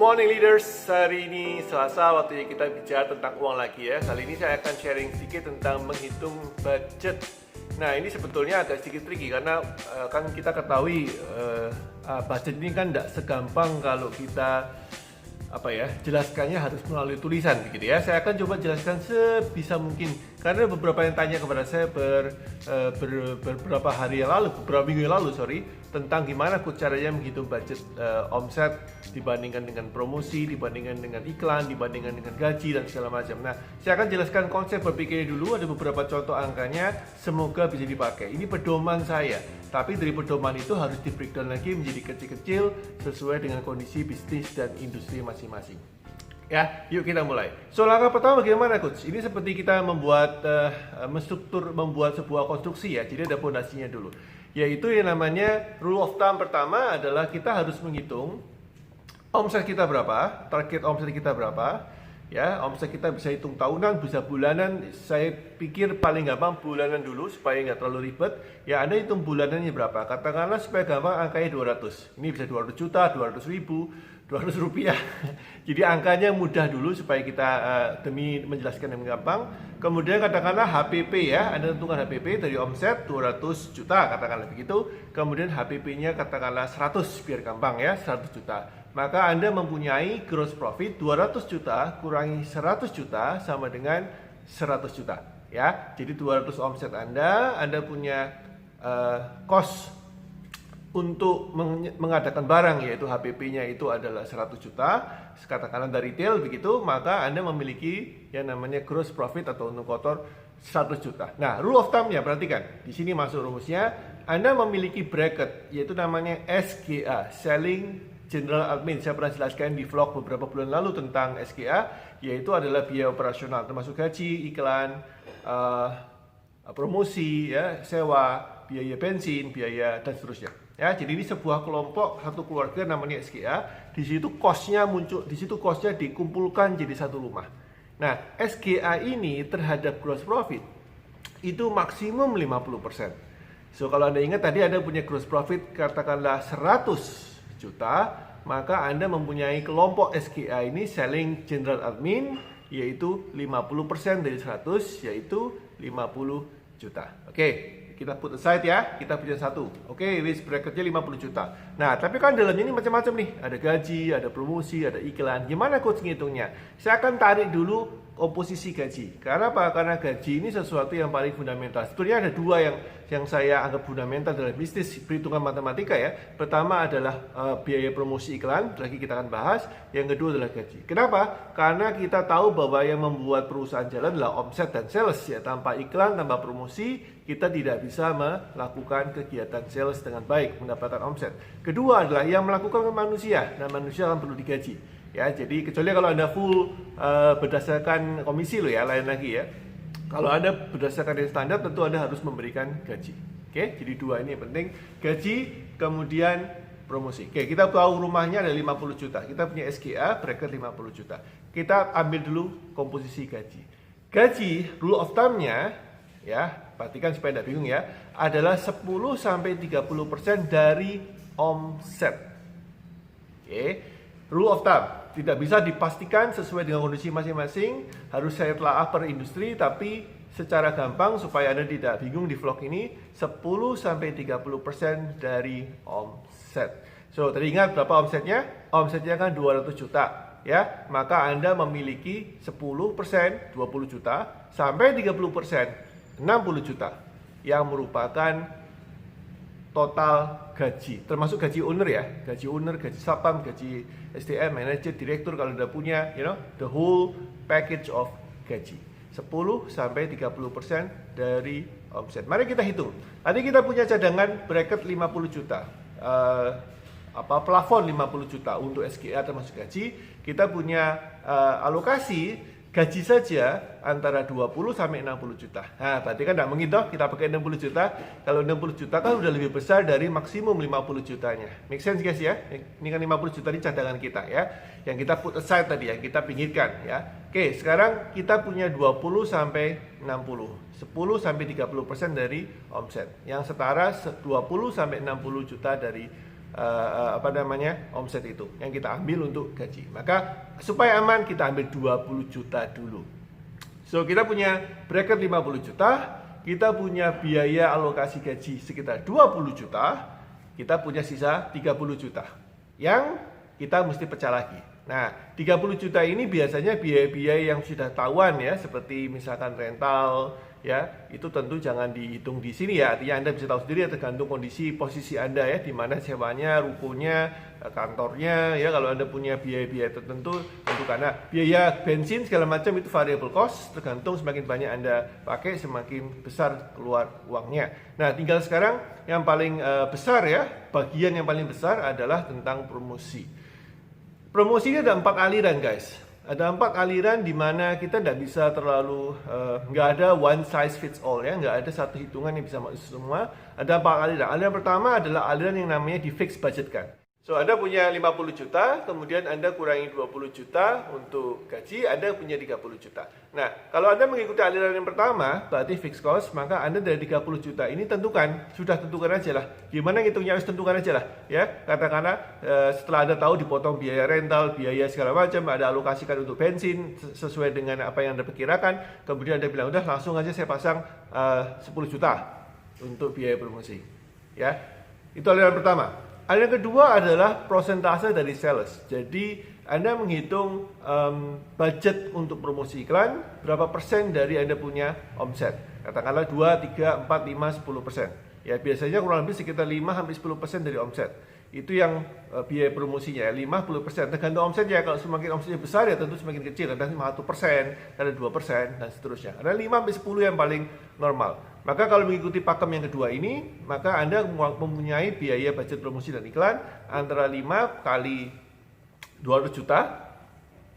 morning leaders, hari ini Selasa, waktunya kita bicara tentang uang lagi ya. Kali ini saya akan sharing sedikit tentang menghitung budget. Nah ini sebetulnya agak sedikit tricky karena kan kita ketahui budget ini kan tidak segampang kalau kita jelaskannya harus melalui tulisan begitu ya. Saya akan coba jelaskan sebisa mungkin karena beberapa yang tanya kepada saya beberapa hari yang lalu, beberapa minggu yang lalu tentang gimana caranya menghitung budget omset dibandingkan dengan promosi, dibandingkan dengan iklan, dibandingkan dengan gaji dan segala macam. Nah, saya akan jelaskan konsep berpikirnya dulu, ada beberapa contoh angkanya, semoga bisa dipakai. Ini pedoman saya, tapi dari pedoman itu harus di breakdown lagi menjadi kecil-kecil sesuai dengan kondisi bisnis dan industri masing-masing. Ya, yuk kita mulai. So, langkah pertama bagaimana coach? Ini seperti kita membuat membuat sebuah konstruksi ya. Jadi ada fondasinya dulu. Yaitu yang namanya rule of thumb pertama adalah kita harus menghitung omset kita berapa, target omset kita berapa. Ya, omset kita bisa hitung tahunan, bisa bulanan. Saya pikir paling gampang bulanan dulu supaya nggak terlalu ribet. Ya, Anda hitung bulanannya berapa. Katakanlah supaya gampang angkanya 200. Ini bisa 200 juta, 200 ribu, 200 rupiah. Jadi angkanya mudah dulu supaya kita demi menjelaskan yang gampang. Kemudian katakanlah HPP ya, Anda tentukan HPP dari omset 200 juta katakanlah begitu. Kemudian HPP-nya katakanlah 100 biar gampang ya, 100 juta. Maka Anda mempunyai gross profit 200 juta kurangi 100 juta sama dengan 100 juta ya. Jadi 200 omset Anda punya cost untuk mengadakan barang yaitu HPP-nya itu adalah 100 juta, katakanlah dari retail begitu, maka Anda memiliki yang namanya gross profit atau untung kotor 100 juta. Nah, rule of thumb-nya perhatikan. Di sini masuk rumusnya, Anda memiliki bracket yaitu namanya SGA, Selling General Admin. Saya pernah jelaskan di vlog beberapa bulan lalu tentang SGA, yaitu adalah biaya operasional termasuk gaji, iklan, promosi, ya, sewa, biaya bensin, biaya dan seterusnya. Ya, jadi ini sebuah kelompok satu keluarga namanya SGA. Di situ cost-nya muncul, di situ cost-nya dikumpulkan jadi satu rumah. Nah, SGA ini terhadap gross profit itu maksimum 50%. So kalau Anda ingat tadi Anda punya gross profit katakanlah 100 juta, maka Anda mempunyai kelompok SGA ini Selling General Admin yaitu 50% dari 100 yaitu 50 juta. Oke. Kita put aside ya, kita punya satu. Oke, risk bracketnya 50 juta. Nah, tapi kan dalamnya ini macam-macam nih. Ada gaji, ada promosi, ada iklan. Gimana coach ngitungnya? Saya akan tarik dulu komposisi gaji. Karena apa? Karena gaji ini sesuatu yang paling fundamental. Sebenarnya ada dua yang saya anggap fundamental dalam bisnis perhitungan matematika ya. Pertama adalah biaya promosi iklan, lagi kita akan bahas. Yang kedua adalah gaji. Kenapa? Karena kita tahu bahwa yang membuat perusahaan jalan adalah omset dan sales ya. Tanpa iklan, tanpa promosi, kita tidak bisa melakukan kegiatan sales dengan baik, mendapatkan omset. Kedua adalah yang melakukan manusia, dan manusia akan perlu digaji. Ya, jadi kecuali kalau Anda full berdasarkan komisi loh ya, lain lagi ya. Kalau Anda berdasarkan yang standar, tentu Anda harus memberikan gaji. Oke, jadi dua ini yang penting, gaji, kemudian promosi. Oke, kita tahu rumahnya ada 50 juta. Kita punya SGA, bracket 50 juta. Kita ambil dulu komposisi gaji. Gaji, rule of thumb-nya, ya, perhatikan supaya tidak bingung ya, adalah 10-30% dari omset. Oke, rule of thumb. Tidak bisa dipastikan sesuai dengan kondisi masing-masing, harus saya telaah per industri, tapi secara gampang supaya Anda tidak bingung di vlog ini, 10-30% dari omset. So, teringat berapa omsetnya? Omsetnya kan 200 juta, ya. Maka Anda memiliki 10%, 20 juta, sampai 30%, 60 juta, yang merupakan total gaji, termasuk gaji owner ya, gaji owner, gaji sapam, gaji SDM, manager, direktur kalau udah punya, the whole package of gaji. 10-30% dari omset. Mari kita hitung. Tadi kita punya cadangan bracket 50 juta. Plafon 50 juta untuk SGA termasuk gaji. Kita punya alokasi gaji saja antara 20 sampai 60 juta. Nah, berarti kan tidak mungkin toh kita pakai 60 juta. Kalau 60 juta kan udah lebih besar dari maksimum 50 jutanya. Make sense guys ya? Ini kan 50 juta ini cadangan kita ya. Yang kita put aside tadi, yang kita pinggirkan ya. Oke, sekarang kita punya 20 sampai 60. 10 sampai 30% dari omset. Yang setara 20 sampai 60 juta dari omset itu yang kita ambil untuk gaji. Maka supaya aman kita ambil 20 juta dulu. So kita punya bracket 50 juta, kita punya biaya alokasi gaji sekitar 20 juta, kita punya sisa 30 juta yang kita mesti pecah lagi. Nah, 30 juta ini biasanya biaya-biaya yang sudah tahuan ya, seperti misalkan rental ya, itu tentu jangan dihitung di sini ya. Artinya Anda bisa tahu sendiri ya, tergantung kondisi posisi Anda ya, di mana sewanya, rukonya, kantornya ya. Kalau Anda punya biaya-biaya tertentu, tentu karena biaya bensin segala macam itu variable cost, tergantung semakin banyak Anda pakai semakin besar keluar uangnya. Nah, tinggal sekarang yang paling besar ya, bagian yang paling besar adalah tentang promosi. Promosi ini ada 4 aliran guys. Ada 4 aliran di mana kita tidak bisa terlalu nggak ada one size fits all ya, nggak ada satu hitungan yang bisa masuk semua. Ada 4 aliran. Aliran pertama adalah aliran yang namanya di fixed budget kan. So Anda punya 50 juta, kemudian Anda kurangi 20 juta untuk gaji, Anda punya 30 juta. Nah, kalau Anda mengikuti aliran yang pertama, berarti fixed cost, maka Anda dari 30 juta ini tentukan, sudah tentukan aja lah. Gimana ngitungnya harus tentukan aja lah. Ya, katakanlah setelah Anda tahu dipotong biaya rental, biaya segala macam, ada alokasikan untuk bensin sesuai dengan apa yang Anda perkirakan, kemudian Anda bilang, udah langsung aja saya pasang 10 juta untuk biaya promosi. Ya, itu aliran pertama. Aliran kedua adalah persentase dari sales. Jadi Anda menghitung budget untuk promosi iklan, berapa persen dari Anda punya omset. Katakanlah 2, 3, 4, 5, 10%. Ya biasanya kurang lebih sekitar 5-10% dari omset. Itu yang biaya promosinya, 50%. Tergantung omsetnya, kalau semakin omsetnya besar ya tentu semakin kecil. Ada 1%, ada 2%, dan seterusnya. Ada 5-10 yang paling normal. Maka kalau mengikuti pakem yang kedua ini, maka Anda mempunyai biaya budget promosi dan iklan antara 5 kali 200 juta,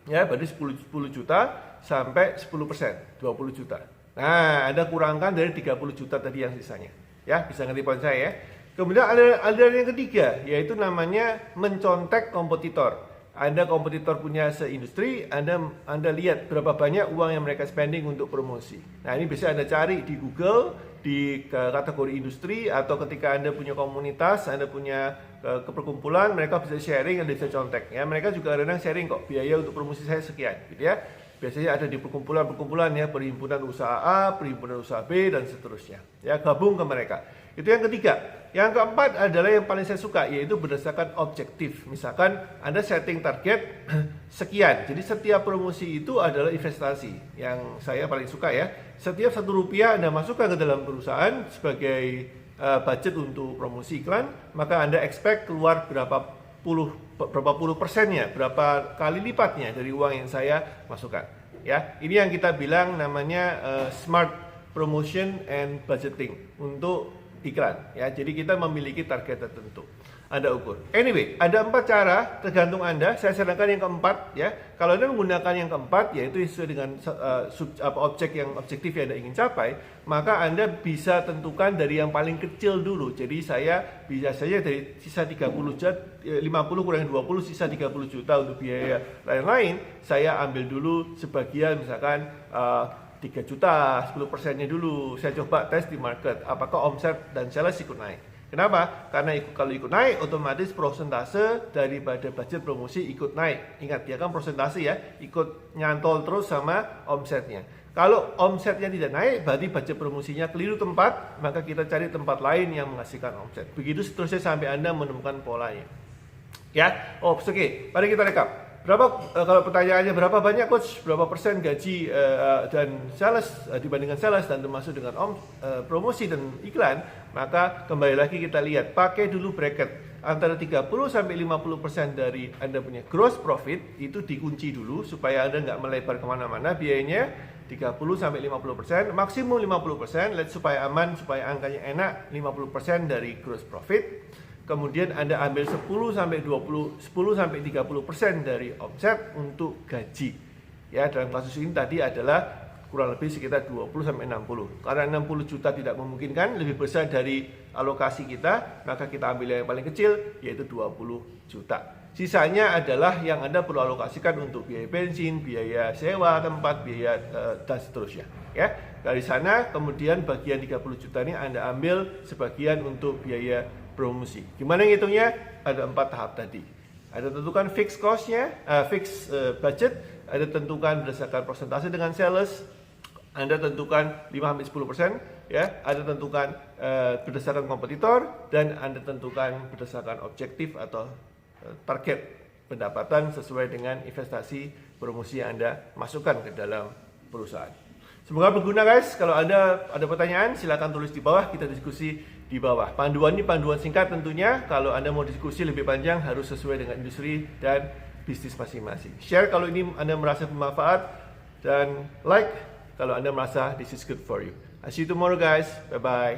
ya berarti 10 juta sampai 10%, 20 juta. Nah, Anda kurangkan dari 30 juta tadi yang sisanya. Ya, bisa ngerti poin saya ya. Kemudian aliran yang ketiga, yaitu namanya mencontek kompetitor. Anda kompetitor punya seindustri, Anda lihat berapa banyak uang yang mereka spending untuk promosi. Nah, ini bisa Anda cari di Google, di kategori industri, atau ketika Anda punya komunitas, Anda punya keperkumpulan, mereka bisa sharing, Anda bisa contek. Ya, mereka juga kadang sharing kok, biaya untuk promosi saya sekian, gitu ya. Biasanya ada di perkumpulan ya, perhimpunan usaha A, perhimpunan usaha B, dan seterusnya. Ya, gabung ke mereka. Itu yang ketiga. Yang keempat adalah yang paling saya suka, yaitu berdasarkan objektif. Misalkan Anda setting target sekian. Jadi setiap promosi itu adalah investasi. Yang saya paling suka ya. Setiap Rp1 Anda masukkan ke dalam perusahaan sebagai budget untuk promosi iklan, maka Anda expect keluar berapa puluh persennya, berapa kali lipatnya dari uang yang saya masukkan. Ya, ini yang kita bilang namanya smart promotion and budgeting untuk iklan ya. Jadi kita memiliki target tertentu, Anda ukur. Anyway, ada 4 cara tergantung Anda. Saya sarankan yang keempat ya. Kalau Anda menggunakan yang keempat, yaitu sesuai dengan objek yang objektif yang Anda ingin capai, maka Anda bisa tentukan dari yang paling kecil dulu. Jadi saya bisa saja dari sisa 50 juta, 50 kurangi 20, sisa 30 juta untuk biaya lain-lain, saya ambil dulu sebagian misalkan 3 juta, 10%-nya dulu. Saya coba tes di market, apakah omset dan sales ikut naik. Kenapa? Karena kalau ikut naik, otomatis persentase daripada budget promosi ikut naik. Ingat, dia kan persentase ya, ikut nyantol terus sama omsetnya. Kalau omsetnya tidak naik, berarti budget promosinya keliru tempat, maka kita cari tempat lain yang menghasilkan omset. Begitu seterusnya sampai Anda menemukan polanya. Ya, oke. Mari kita rekap. Kalau pertanyaannya berapa banyak coach, berapa persen gaji dan sales dibandingkan sales dan termasuk dengan promosi dan iklan, maka kembali lagi kita lihat, pakai dulu bracket antara 30 sampai 50% dari Anda punya gross profit itu dikunci dulu supaya Anda nggak melebar kemana-mana biayanya. 30 sampai 50%, maksimum 50%, supaya aman, supaya angkanya enak, 50% dari gross profit. Kemudian Anda ambil 10 sampai 30% dari omset untuk gaji. Ya, dalam kasus ini tadi adalah kurang lebih sekitar 20 sampai 60. Karena 60 juta tidak memungkinkan, lebih besar dari alokasi kita, maka kita ambil yang paling kecil yaitu 20 juta. Sisanya adalah yang Anda perlu alokasikan untuk biaya bensin, biaya sewa tempat, biaya dan seterusnya. Ya, dari sana kemudian bagian 30 juta ini Anda ambil sebagian untuk biaya promosi. Gimana ngitungnya? Ada 4 tahap tadi. Ada tentukan fixed cost-nya, fixed budget, ada tentukan berdasarkan persentase dengan sales, Anda tentukan 5-10%, ya, ada tentukan berdasarkan kompetitor, dan Anda tentukan berdasarkan objektif atau target pendapatan sesuai dengan investasi promosi yang Anda masukkan ke dalam perusahaan. Semoga berguna guys. Kalau Anda ada pertanyaan, silakan tulis di bawah, kita diskusi di bawah. Panduan ini panduan singkat tentunya. Kalau Anda mau diskusi lebih panjang harus sesuai dengan industri dan bisnis masing-masing. Share kalau ini Anda merasa bermanfaat, dan like kalau Anda merasa this is good for you. I see you tomorrow guys. Bye bye.